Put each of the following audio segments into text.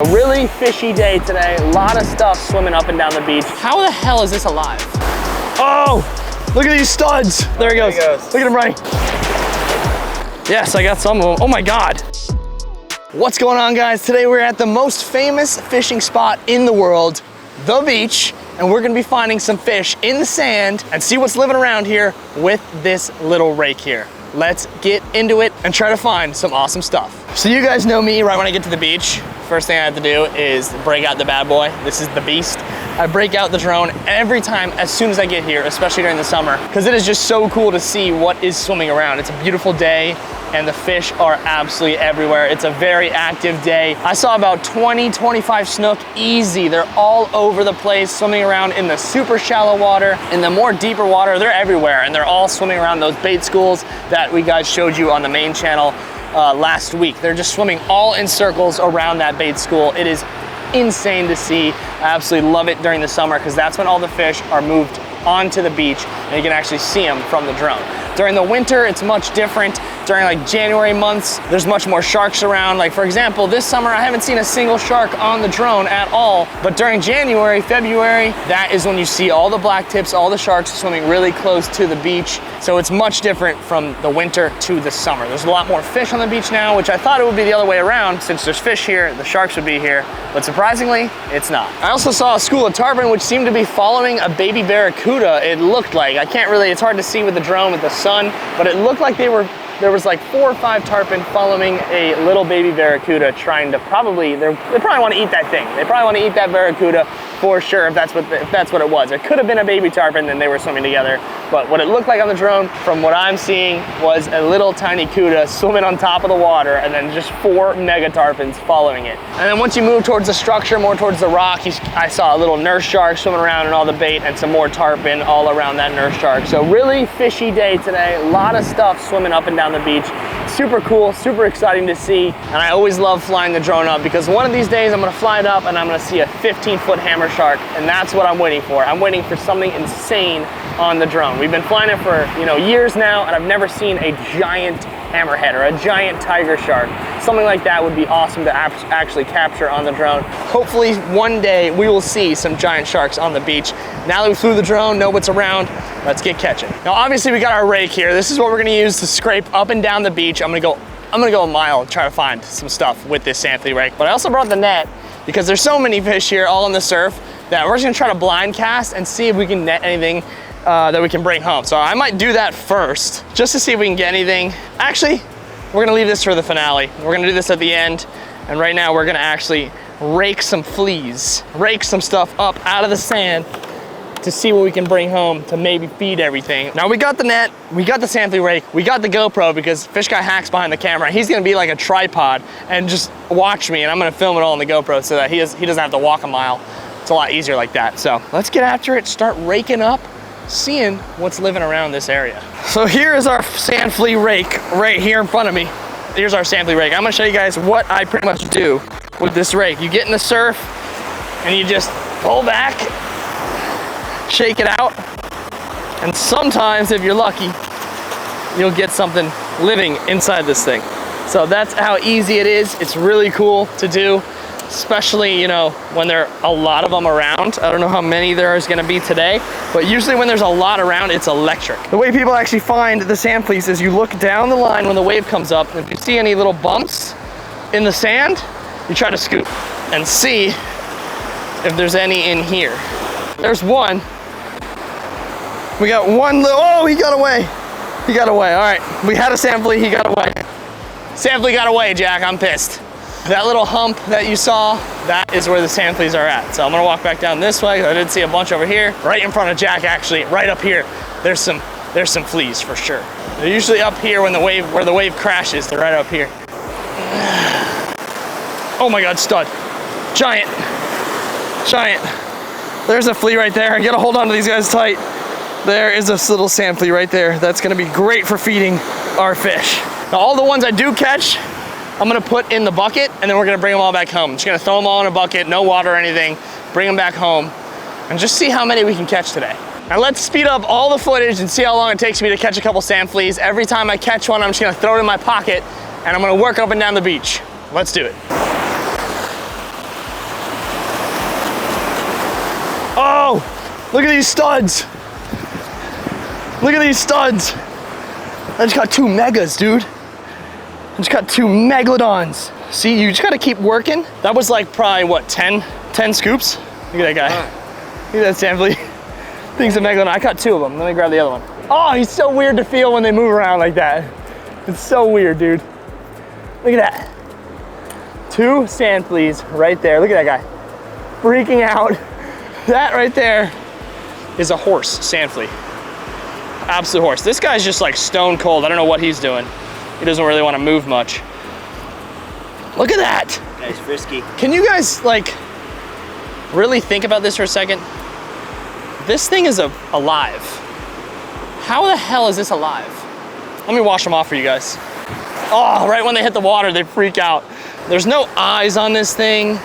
really fishy day today. A lot of stuff swimming up and down the beach. How the hell is this alive? Oh, look at these studs. There he goes. Look at him running. Yes, I got some of them. Oh my God. What's going on, guys? Today we're at the most famous fishing spot in the world, the beach, and we're gonna be finding some fish in the sand and see what's living around here with this little rake here. Let's get into it and try to find some awesome stuff. So you guys know me, right when I get to the beach, first thing I have to do is break out the bad boy. This is the beast. I break out the drone every time as soon as I get here, especially during the summer, because it is just so cool to see what is swimming around. It's a beautiful day and the fish are absolutely everywhere. It's a very active day. I saw about 20, 25 snook easy. They're all over the place, swimming around in the super shallow water. In the more deeper water, they're everywhere, and they're all swimming around those bait schools that we guys showed you on the main channel last week. They're just swimming all in circles around that bait school. It is insane to see. I absolutely love it during the summer because that's when all the fish are moved onto the beach and you can actually see them from the drone. During the winter, it's much different. During like January months, there's much more sharks around. Like for example, this summer, I haven't seen a single shark on the drone at all. But during January, February, that is when you see all the black tips, all the sharks swimming really close to the beach. So it's much different from the winter to the summer. There's a lot more fish on the beach now, which I thought it would be the other way around. Since there's fish here, the sharks would be here. But surprisingly, it's not. I also saw a school of tarpon, which seemed to be following a baby barracuda, it looked like. I can't really, it's hard to see with the drone, with the sun, but it looked like there was like 4 or 5 tarpon following a little baby barracuda trying to they probably want to eat that thing. They probably want to eat that barracuda for sure if that's what it was. It could have been a baby tarpon and they were swimming together, but what it looked like on the drone from what I'm seeing was a little tiny cuda swimming on top of the water and then just 4 mega tarpons following it. And then once you move towards the structure, more towards the rock, I saw a little nurse shark swimming around in all the bait and some more tarpon all around that nurse shark. So really fishy day today. A lot of stuff swimming up and down the beach. Super cool, super exciting to see. And I always love flying the drone up because one of these days I'm gonna fly it up and I'm gonna see a 15-foot hammer shark, and that's what I'm waiting for. I'm waiting for something insane on the drone. We've been flying it for years now, and I've never seen a giant hammerhead or a giant tiger shark. Something like that would be awesome to actually capture on the drone. Hopefully one day we will see some giant sharks on the beach. Now that we flew the drone, know what's around, let's get catching. Now obviously we got our rake here. This is what we're gonna use to scrape up and down the beach. I'm gonna go a mile and try to find some stuff with this sand flea rake. But I also brought the net because there's so many fish here all in the surf that we're just gonna try to blind cast and see if we can net anything that we can bring home. So I might do that first just to see if we can get anything. Actually, we're gonna leave this for the finale. We're gonna do this at the end. And right now we're gonna actually rake some fleas, rake some stuff up out of the sand to see what we can bring home to maybe feed everything. Now we got the net, we got the sand flea rake, we got the GoPro because Fish Guy Hacks behind the camera. He's gonna be like a tripod and just watch me, and I'm gonna film it all on the GoPro so that he doesn't have to walk a mile. It's a lot easier like that. So let's get after it, start raking up, seeing what's living around this area. So here is our sand flea rake right here in front of me. Here's our sand flea rake. I'm gonna show you guys what I pretty much do with this rake. You get in the surf and you just pull back, shake it out, and sometimes if you're lucky, you'll get something living inside this thing. So that's how easy it is. It's really cool to do, especially when there are a lot of them around. I don't know how many there is gonna be today, but usually when there's a lot around, it's electric. The way people actually find the sand fleas is you look down the line when the wave comes up, and if you see any little bumps in the sand, you try to scoop and see if there's any in here. There's one. We got one little, oh, he got away. He got away, all right. We had a sand flea, he got away. Sand flea got away, Jack, I'm pissed. That little hump that you saw, that is where the sand fleas are at. So I'm gonna walk back down this way. I did see a bunch over here. Right in front of Jack, actually, right up here. There's some fleas for sure. They're usually up here when where the wave crashes. They're right up here. Oh my God, stud. Giant. There's a flea right there. I gotta hold on to these guys tight. There is this little sand flea right there. That's gonna be great for feeding our fish. Now all the ones I do catch, I'm gonna put in the bucket and then we're gonna bring them all back home. Just gonna throw them all in a bucket, no water or anything, bring them back home and just see how many we can catch today. Now let's speed up all the footage and see how long it takes me to catch a couple sand fleas. Every time I catch one, I'm just gonna throw it in my pocket and I'm gonna work up and down the beach. Let's do it. Look at these studs. Look at these studs. I just got 2 megas, dude. I just got 2 megalodons. See, you just gotta keep working. That was like probably, what, 10 scoops? Look at that guy. Look at that sand flea. Thing's a megalodon. I caught 2 of them. Let me grab the other one. Oh, he's so weird to feel when they move around like that. It's so weird, dude. Look at that. 2 sand fleas right there. Look at that guy. Freaking out. That right there is a horse sand flea. Absolute horse. This guy's just like stone cold. I don't know what he's doing. He doesn't really want to move much. Look at that. Guy's frisky. Can you guys like really think about this for a second? This thing is alive. How the hell is this alive? Let me wash them off for you guys. Oh, right when they hit the water, they freak out. There's no eyes on this thing.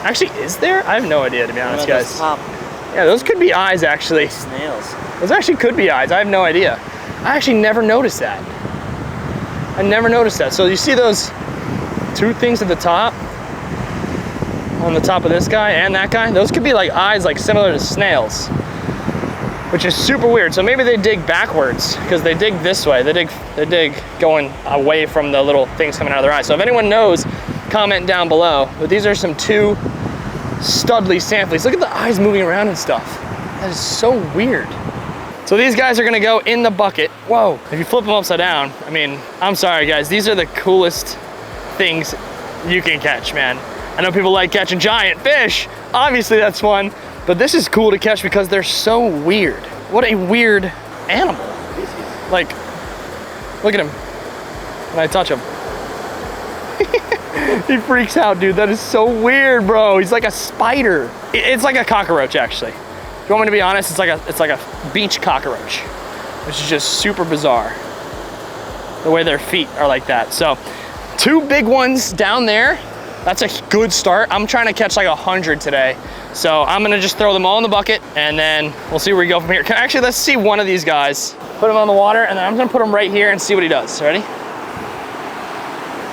Actually, is there? I have no idea, to be honest, guys. Yeah, those could be eyes, actually. Snails. Those actually could be eyes. I have no idea. I actually never noticed that. I never noticed that. So you see those 2 things at the top? On the top of this guy and that guy? Those could be like eyes, like similar to snails. Which is super weird. So maybe they dig backwards, because they dig this way. They dig going away from the little things coming out of their eyes. So if anyone knows, comment down below. But these are some 2 studly sand fleas. Look at the eyes moving around and stuff. That is so weird. So these guys are gonna go in the bucket. Whoa, if you flip them upside down, I mean, I'm sorry guys, these are the coolest things you can catch, man. I know people like catching giant fish. Obviously that's fun, but this is cool to catch because they're so weird. What a weird animal. Like, look at him when I touch him. He freaks out, dude. That is so weird, bro. He's like a spider. It's like a cockroach, actually. If you want me to be honest, it's like a beach cockroach, which is just super bizarre. The way their feet are like that. So 2 big ones down there. That's a good start. I'm trying to catch like 100 today. So I'm gonna just throw them all in the bucket and then we'll see where we go from here. Actually, let's see one of these guys. Put him on the water and then I'm gonna put him right here and see what he does. Ready?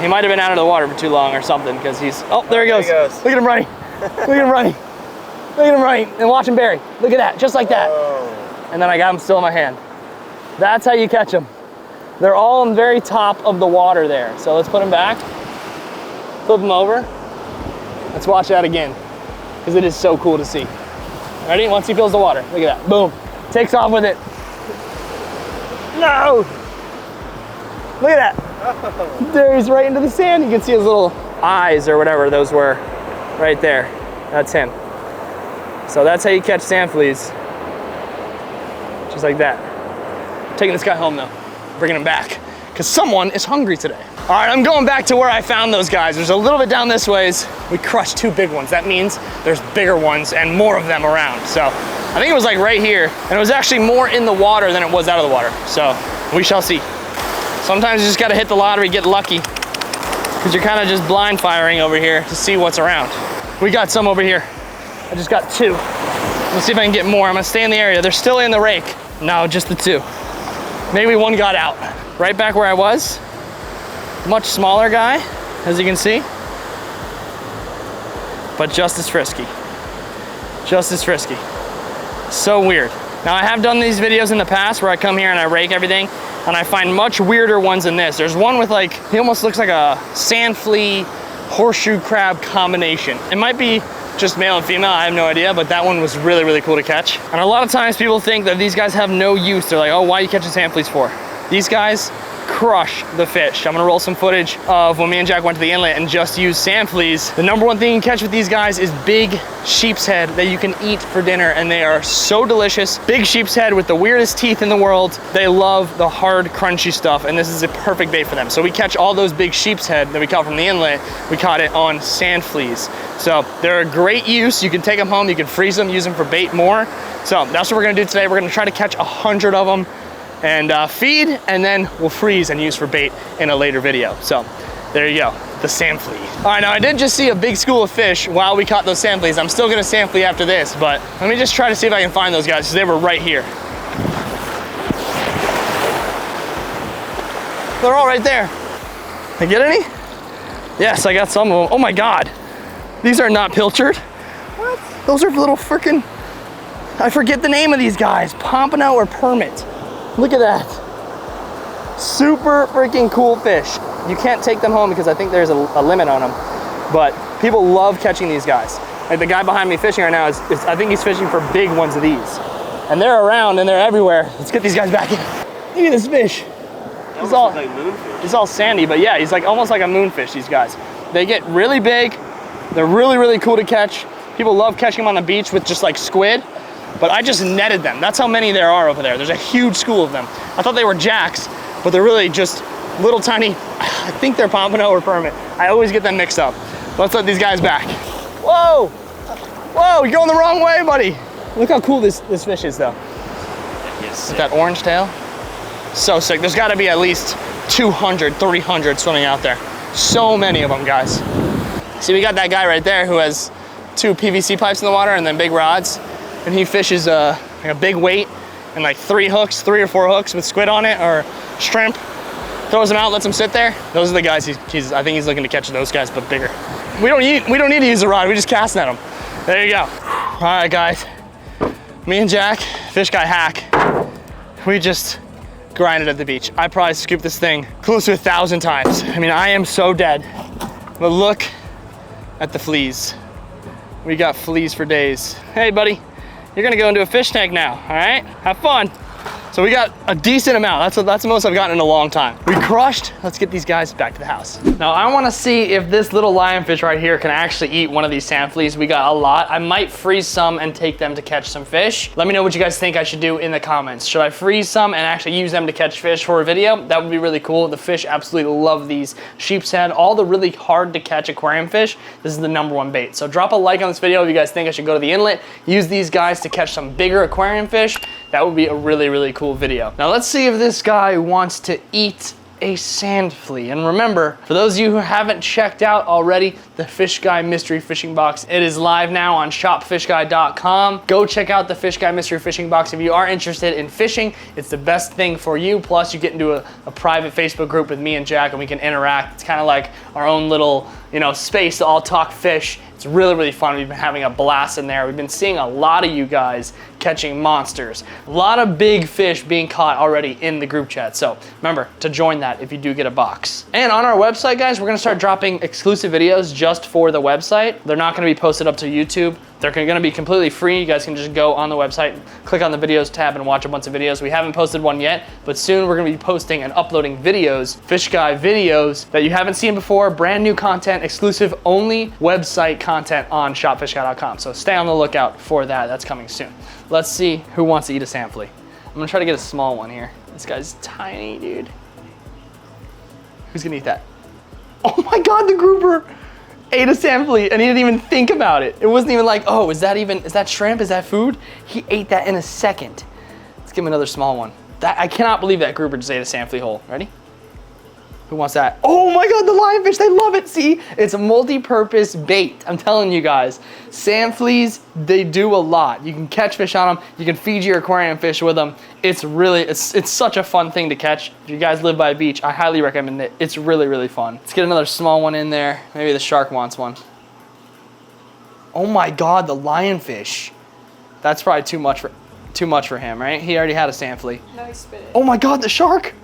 He might have been out of the water for too long or something because he's, oh, there he goes. Look at him running. Look at him running. Look at him running and watch him bury. Look at that, just like that. Whoa. And then I got him still in my hand. That's how you catch them. They're all on the very top of the water there. So let's put him back, flip him over. Let's watch that again because it is so cool to see. Ready? Once he feels the water, look at that, boom. Takes off with it. No! Look at that. Oh. There he's right into the sand. You can see his little eyes or whatever those were right there. That's him. So that's how you catch sand fleas. Just like that. Taking this guy home though, bringing him back because someone is hungry today. All right, I'm going back to where I found those guys. There's a little bit down this ways. We crushed 2 big ones. That means there's bigger ones and more of them around. So I think it was like right here, and it was actually more in the water than it was out of the water. So we shall see. Sometimes you just gotta hit the lottery, get lucky, because you're kind of just blind firing over here to see what's around. We got some over here. I just got 2. Let's see if I can get more. I'm gonna stay in the area. They're still in the rake. No, just the 2. Maybe 1 got out. Right back where I was. Much smaller guy, as you can see. But just as frisky. Just as frisky. So weird. Now I have done these videos in the past where I come here and I rake everything and I find much weirder ones than this. There's one with like, he almost looks like a sand flea horseshoe crab combination. It might be just male and female, I have no idea, but that one was really, really cool to catch. And a lot of times people think that these guys have no use. They're like, oh, why are you catching sand fleas for? These guys crush the fish. I'm gonna roll some footage of when me and Jack went to the inlet and just used sand fleas. The number one thing you can catch with these guys is big sheep's head that you can eat for dinner, and they are so delicious. Big sheep's head with the weirdest teeth in the world. They love the hard, crunchy stuff, and this is a perfect bait for them. So we catch all those big sheep's head that we caught from the inlet, we caught it on sand fleas. So they're a great use. You can take them home, you can freeze them, use them for bait more. So that's what we're gonna do today. We're gonna try to catch 100 of them and feed, and then we'll freeze and use for bait in a later video. So there you go, the sand flea. All right, now I did just see a big school of fish while we caught those sand fleas. I'm still gonna sand flea after this, but let me just try to see if I can find those guys, because they were right here. They're all right there. Did I get any? Yes, I got some of them. Oh my God, these are not pilchard. What? Those are little freaking I forget the name of these guys. Pompano or permit. Look at that. Super freaking cool fish. You can't take them home because I think there's a limit on them. But people love catching these guys. Like the guy behind me fishing right now I think he's fishing for big ones of these. And they're around and they're everywhere. Let's get these guys back in. Look at this fish. He's all sandy, but yeah, he's like almost like a moonfish, these guys. They get really big. They're really, really cool to catch. People love catching them on the beach with just like squid, but I just netted them. That's how many there are over there. There's a huge school of them. I thought they were jacks, but they're really just little tiny, I think they're pompano or permit. I always get them mixed up. Let's let these guys back. Whoa, whoa, you're going the wrong way, buddy. Look how cool this fish is though. Yes. With that orange tail. So sick. There's gotta be at least 200, 300 swimming out there. So many of them, guys. See, we got that guy right there who has 2 PVC pipes in the water and then big rods. And he fishes like a big weight and like 3 or 4 hooks with squid on it or shrimp. Throws them out, lets them sit there. Those are the guys I think he's looking to catch those guys, but bigger. We don't need to use a rod, we just cast at them. There you go. All right, guys. Me and Jack, fish guy hack, we just grinded at the beach. I probably scooped this thing close to 1,000 times. I mean, I am so dead. But look at the fleas. We got fleas for days. Hey, buddy, you're gonna go into a fish tank now, all right? Have fun. So we got a decent amount. That's the most I've gotten in a long time. We crushed. Let's get these guys back to the house. Now I wanna see if this little lionfish right here can actually eat one of these sand fleas. We got a lot. I might freeze some and take them to catch some fish. Let me know what you guys think I should do in the comments. Should I freeze some and actually use them to catch fish for a video? That would be really cool. The fish absolutely love these sheep's head. All the really hard to catch aquarium fish, this is the #1 bait. So drop a like on this video if you guys think I should go to the inlet, use these guys to catch some bigger aquarium fish. That would be a really, really cool video. Now let's see if this guy wants to eat a sand flea. And remember, for those of you who haven't checked out already, the Fish Guy Mystery Fishing Box, it is live now on shopfishguy.com. Go check out the Fish Guy Mystery Fishing Box if you are interested in fishing. It's the best thing for you. Plus you get into a private Facebook group with me and Jack and we can interact. It's kind of like our own little, space to all talk fish. It's really, really fun. We've been having a blast in there. We've been seeing a lot of you guys catching monsters. A lot of big fish being caught already in the group chat. So remember to join that if you do get a box. And on our website, guys, we're gonna start dropping exclusive videos just for the website. They're not gonna be posted up to YouTube. They're gonna be completely free. You guys can just go on the website, click on the videos tab and watch a bunch of videos. We haven't posted one yet, but soon we're gonna be posting and uploading videos, Fish Guy videos that you haven't seen before, brand new content, exclusive only website content on shopfishguy.com. So stay on the lookout for that. That's coming soon. Let's see who wants to eat a sand flea. I'm gonna try to get a small one here. This guy's tiny, dude. Who's gonna eat that? Oh my God, the grouper ate a sand flea and he didn't even think about it. It wasn't even like, oh, is that shrimp? Is that food? He ate that in a second. Let's give him another small one. I cannot believe that grouper just ate a sand flea whole. Ready? Who wants that? Oh my God, the lionfish, they love it. See, it's a multi-purpose bait. I'm telling you guys, sand fleas, they do a lot. You can catch fish on them. You can feed your aquarium fish with them. It's such a fun thing to catch. If you guys live by a beach, I highly recommend it. It's really, really fun. Let's get another small one in there. Maybe the shark wants one. Oh my God, the lionfish. That's probably too much for him, right? He already had a sand flea. No, he spit it. Oh my God, the shark.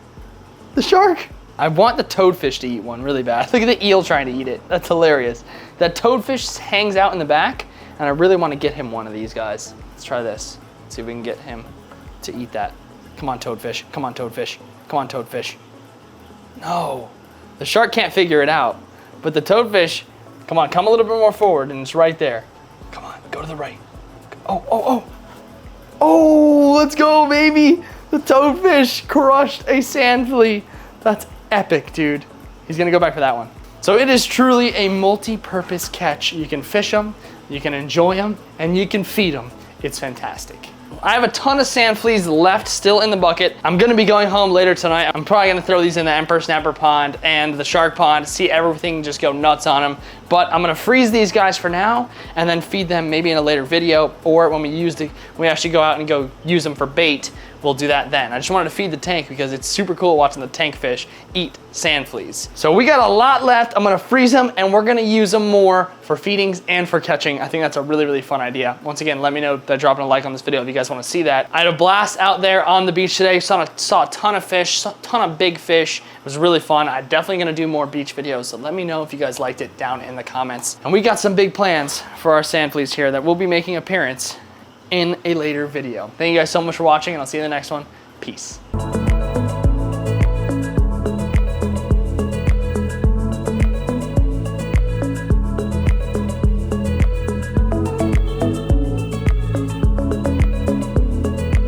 The shark. I want the toadfish to eat one really bad. Look at the eel trying to eat it. That's hilarious. That toadfish hangs out in the back, and I really want to get him one of these guys. Let's try this. Let's see if we can get him to eat that. Come on, toadfish. Come on, toadfish. Come on, toadfish. No. The shark can't figure it out, but the toadfish, come on, come a little bit more forward, and it's right there. Come on, go to the right. Oh, oh, oh. Oh, let's go, baby. The toadfish crushed a sand flea. That's epic, dude. He's gonna go back for that one. So it is truly a multi-purpose catch. You can fish them, you can enjoy them, and you can feed them. It's fantastic. I have a ton of sand fleas left still in the bucket. I'm gonna be going home later tonight. I'm probably gonna throw these in the emperor snapper pond and the shark pond, see everything just go nuts on them. But I'm gonna freeze these guys for now and then feed them maybe in a later video, or when we actually go out and go use them for bait, we'll do that then. I just wanted to feed the tank because it's super cool watching the tank fish eat sand fleas. So we got a lot left. I'm gonna freeze them and we're gonna use them more for feedings and for catching. I think that's a really, really fun idea. Once again, let me know by dropping a like on this video if you guys wanna see that. I had a blast out there on the beach today. Saw a ton of fish, a ton of big fish. It was really fun. I'm definitely gonna do more beach videos, so let me know if you guys liked it down in the comments. And we got some big plans for our sand fleas here that will be making appearance in a later video. Thank you guys so much for watching, and I'll see you in the next one. Peace.